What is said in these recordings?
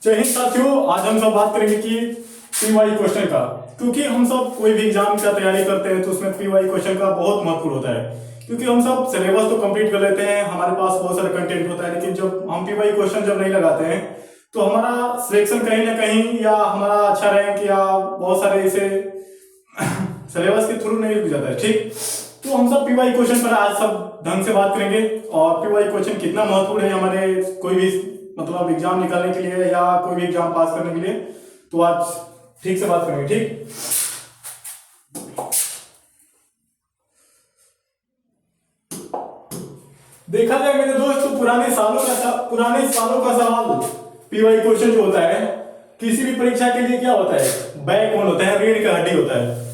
जय हिंद साथियों, आज हम सब बात करेंगे कि पीवाई क्वेश्चन का। क्योंकि हम सब कोई भी एग्जाम का तैयारी करते हैं तो उसमें पीवाई क्वेश्चन का बहुत महत्व होता है। क्योंकि हम सब सिलेबस तो कंप्लीट कर लेते हैं, हमारे पास बहुत सारा कंटेंट होता है, लेकिन जब हम पीवाई क्वेश्चन जब नहीं लगाते हैं तो हमारा सिलेक्शन कहीं ना कहीं या हमारा अच्छा रैंक या बहुत सारे ऐसे सिलेबस के थ्रू नहीं रुक जाता है। ठीक, तो हम सब पीवाई क्वेश्चन पर आज सब ढंग से बात करेंगे और पीवाई क्वेश्चन कितना महत्वपूर्ण है हमारे कोई भी मतलब एग्जाम निकालने के लिए या कोई भी एग्जाम पास करने के लिए, तो आज ठीक से बात करेंगे। ठीक, देखा जाए मेरे दोस्त तो पुराने सालों का सवाल पीवाई क्वेश्चन जो होता है किसी भी परीक्षा के लिए क्या होता है, बैकबोन होता है, रीढ़ का हड्डी होता है।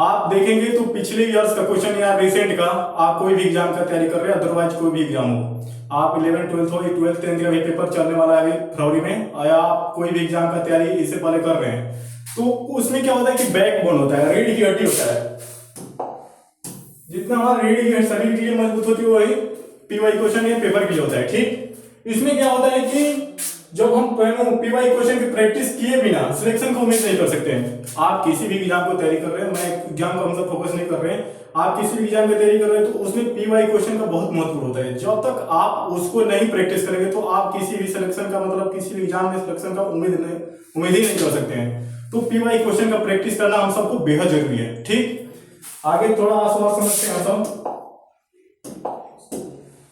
आप देखेंगे तो पिछले इयर्स का क्वेश्चन या रिसेंट का, आप कोई भी एग्जाम का तैयारी कर रहे हैं, अदरवाइज कोई भी एग्जाम हो, आप 11th 12th हो, 12th 10th का भी पेपर चलने वाला है फरवरी में, या आप कोई भी एग्जाम का तैयारी इससे पहले कर रहे हैं, तो उसमें क्या होता है कि बैकबोन होता है, रीढ़ की हड्डी होता है। जितना हमारा रीढ़ की शरीर के लिए मजबूत होती है वही पीवाई क्वेश्चन या पेपर के लिए होता है। ठीक, इसमें क्या होता है कि जब हम पीवाई क्वेश्चन की प्रैक्टिस किए बिना सिलेक्शन को उम्मीद नहीं कर सकते हैं। आप किसी भी एग्जाम को तैयारी कर रहे हैं, मैं एग्जाम को हम सब फोकस नहीं कर रहे हैं, आप किसी भी एग्जाम की तैयारी कर रहे हैं तो उसमें पीवाई क्वेश्चन का बहुत महत्व होता है। जब तक आप उसको नहीं प्रैक्टिस करेंगे तो आप किसी भी सिलेक्शन का मतलब किसी भी एग्जाम में सिलेक्शन का उम्मीद ही नहीं कर सकते हैं। तो पीवाई क्वेश्चन का प्रैक्टिस करना हम सबको बेहद जरूरी है। ठीक, आगे थोड़ा आसपास समझते हैं हम सब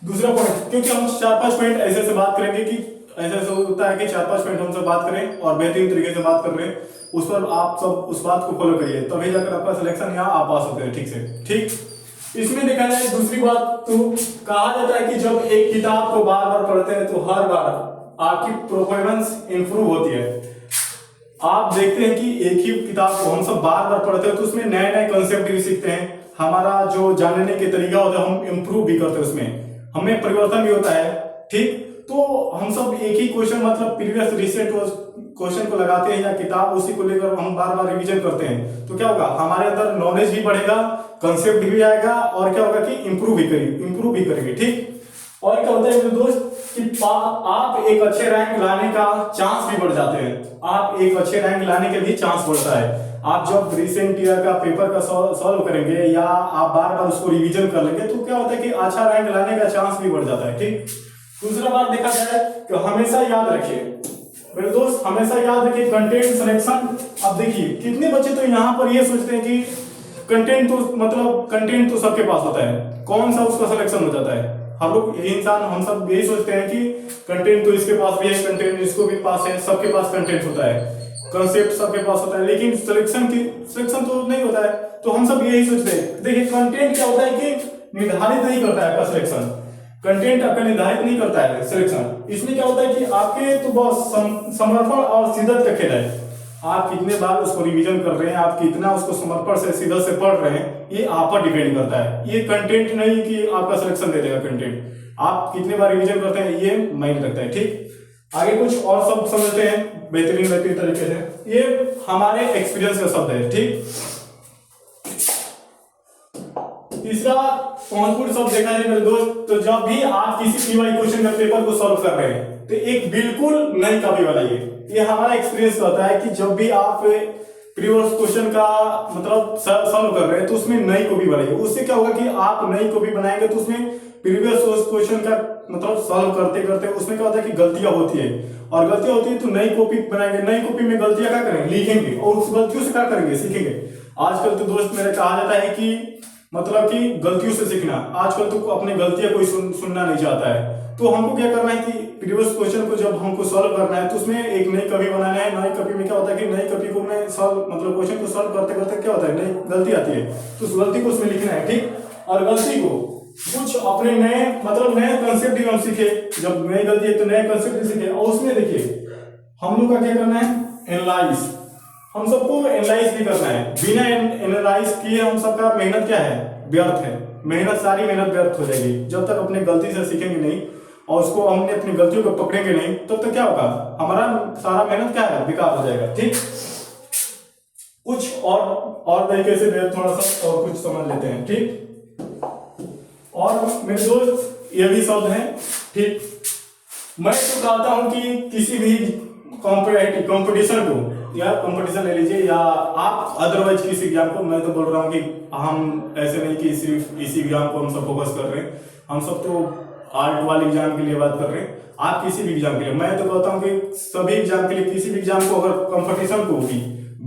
दूसरा पॉइंट, क्योंकि हम 4-5 पॉइंट ऐसे से बात करेंगे कि ऐसा होता है कि 4-5 पॉइंट हम सब बात करें और बेहतरीन तरीके से बात कर रहे हैं, उस पर आप सब उस बात को फॉलो करिए, तभी जाकर आपका सिलेक्शन यहाँ आप पा सकते हैं। ठीक से ठीक, इसमें देखा जाए दूसरी बात तो कहा जाता है कि जब एक किताब को बार बार पढ़ते हैं तो हर बार आपकी परफॉर्मेंस इंप्रूव होती है। आप देखते हैं कि एक ही किताब को हम सब बार बार पढ़ते हैं तो उसमें नए नए कंसेप्ट भी सीखते हैं, हमारा जो जानने के तरीका होता है हम इंप्रूव भी करते हैं, उसमें हमें परिवर्तन भी होता है। ठीक, तो हम सब एक ही क्वेश्चन मतलब प्रीवियस रिसेंट क्वेश्चन को लगाते हैं या किताब उसी को लेकर हम बार बार रिवीजन करते हैं, तो क्या होगा, हमारे अंदर नॉलेज भी बढ़ेगा, कंसेप्ट भी आएगा और क्या होगा कि इंप्रूव भी करेंगे। ठीक, और क्या होता है मेरे दोस्त कि आप एक अच्छे रैंक लाने का चांस भी बढ़ जाते हैं, आप एक अच्छे रैंक लाने के भी चांस बढ़ता है। आप जब रिसेंट ईयर का पेपर का सॉल्व करेंगे या आप बार बार उसको रिवीजन कर लेंगे तो क्या होता है कि अच्छा रैंक लाने का चांस भी बढ़ जाता है। ठीक, दूसरा बात देखा जाए तो हमेशा याद रखिए मेरे दोस्त, हमेशा याद रखिए कंटेंट सिलेक्शन। अब देखिए कितने बच्चे तो यहाँ पर ये सोचते हैं कि कंटेंट तो सबके पास होता है, कौन सा उसका सिलेक्शन हो जाता है। हम लोग हम सब यही सोचते हैं कि कंटेंट तो इसके पास भी है, कंटेंट इसको भी पास है, सबके पास कंटेंट होता है, कंसेप्ट सबके पास होता है, लेकिन सिलेक्शन तो नहीं होता है। तो हम सब यही सोचते हैं। देखिए कंटेंट क्या होता है कि निर्धारित नहीं करता है आपका सिलेक्शन, कंटेंट आपका निर्धारित नहीं करता है सिलेक्शन। इसमें क्या होता है कि आपके तो बस समर्पण और शिद्दत का खेल है, आप कितने बार उसको रिवीजन कर रहे हैं, आप कितना उसको समर्पण से शिद्दत से पढ़ रहे हैं, ये आप पर डिपेंड करता है। ये कंटेंट नहीं कि आपका सिलेक्शन दे देगा, कंटेंट आप कितने बार रिवीजन करते हैं ये मायने रखता है। ठीक, आगे कुछ और सब समझते हैं बेहतरीन तरीके से। ये हमारे एक्सपीरियंस का शब्द है। ठीक, तीसरा महत्वपूर्ण शब्द देखा जाए मेरे दोस्त, तो जब भी आप किसी पीवाई क्वेश्चन का पेपर को सॉल्व कर रहे हैं तो एक बिल्कुल नई कॉपी बनाइए। ये हमारा एक्सपीरियंस होता है कि जब भी आप प्रीवियस क्वेश्चन का मतलब सॉल्व कर रहे हैं तो उसमें नई कॉपी बनाइए। उससे क्या होगा कि आप नई कॉपी बनाएंगे तो उसमें प्रीवियस क्वेश्चन का मतलब सॉल्व करते करते उसमें क्या होता है कि गलतियां होती है, और गलतियां होती है तो नई कॉपी बनाएंगे, नई कॉपी में गलतियां क्या करेंगे, लिखेंगे, और उस गलतियों से क्या करेंगे, सीखेंगे। आजकल तो दोस्त मेरे कहा जाता है कि मतलब कि गलतियों से सीखना, आजकल तो अपनी गलतियां कोई सुनना नहीं चाहता है। तो हमको क्या करना है कि प्रीवियस क्वेश्चन को जब हमको सॉल्व करना है तो उसमें एक नई कॉपी बनाना है। नई कॉपी में क्या होता है कि नई कॉपी को मैं सॉल्व मतलब क्वेश्चन को सॉल्व करते करते क्या होता है नई गलती आती है, तो उस गलती को उसमें लिखना है। ठीक, और गलती को कुछ अपने नए कंसेप्ट भी हम सीखे, जब नई गलती है तो नए कंसेप्ट भी सीखे। और उसमें देखिए हम लोग का क्या करना है, एनालाइज, हम सबको एनालाइज भी करना है। बिना एनालाइज किए हम सबका मेहनत क्या है, व्यर्थ है। सारी मेहनत व्यर्थ हो जाएगी जब तक अपने गलती से सीखेंगे नहीं और उसको हमने अपनी गलतियों को पकड़ेंगे नहीं, तब तक क्या होगा, हमारा सारा मेहनत क्या है, बेकार हो जाएगा। ठीक, कुछ और तरीके से थोड़ा सा और कुछ समझ लेते हैं। ठीक, और मेरे दोस्त ये भी शब्द हैं। ठीक, मैं तो चाहता हूं कि किसी भी कंपटीशन को या कंपटीशन ले लीजिए, या आप अदरवाइज किसी एग्जाम को, मैं तो बोल रहा हूँ कि हम ऐसे नहीं कि सिर्फ इसी एग्जाम को हम सब फोकस कर रहे हैं, हम सब तो आर्ट वाले एग्जाम के लिए बात कर रहे हैं, आप किसी भी एग्जाम के लिए, मैं तो कहता हूँ कि सभी एग्जाम के लिए, किसी भी एग्जाम को अगर कंपटीशन को भी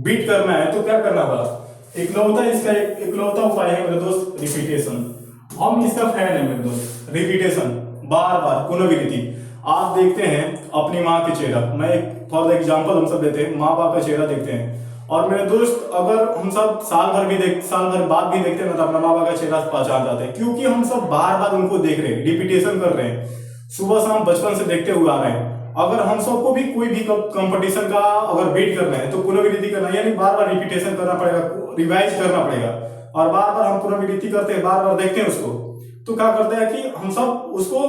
बीट करना है तो क्या करना होगा, इसका इकलौता उपाय है मेरे दोस्त, रिपीटेशन। हम इसका फैन है मेरे दोस्त, रिपीटेशन, बार बार पुनरावृत्ति। आप देखते हैं अपनी माँ के चेहरा, मैं एक फॉर एग्जाम्पल हम सब लेते हैं, माँ बाप का चेहरा देखते हैं, और मेरे दोस्त अगर हम सब साल भर बाद भी देखते हैं ना, तो अपना माँ बाप का चेहरा पहचान जाते हैं, क्योंकि हम सब बार बार उनको देख रहे हैं, रिपीटेशन कर रहे हैं, सुबह शाम बचपन से देखते हुए आ रहे हैं। अगर हम सबको भी कोई भी कंपटीशन का अगर बीट करना है तो पुनरावृत्ति करना, यानी बार बार रिपीटेशन करना पड़ेगा, रिवाइज करना पड़ेगा, और बार बार हम पुनरावृत्ति करते हैं, बार बार देखते हैं उसको, तो क्या करते हैं कि हम सब उसको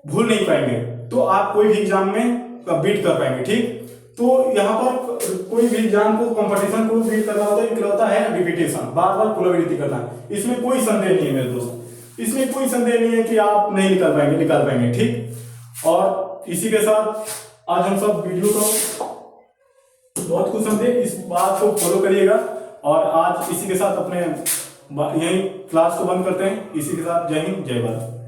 भूल नहीं पाएंगे, तो आप कोई भी एग्जाम में बीट कर पाएंगे। ठीक, तो यहाँ पर कोई भी एग्जाम को, कंपटीशन को बीट करना होता है, इकलौता है रिपीटेशन, बार बार पुनरावृत्ति करना, इसमें कोई संदेह नहीं है मेरे दोस्त, इसमें कोई संदेह नहीं है कि आप नहीं निकाल पाएंगे। ठीक, और इसी के साथ आज हम सब वीडियो को बहुत कुछ समझे, इस बात को फॉलो करिएगा, और आज इसी के साथ अपने यही क्लास को बंद करते हैं। इसी के साथ जय हिंद, जय भारत।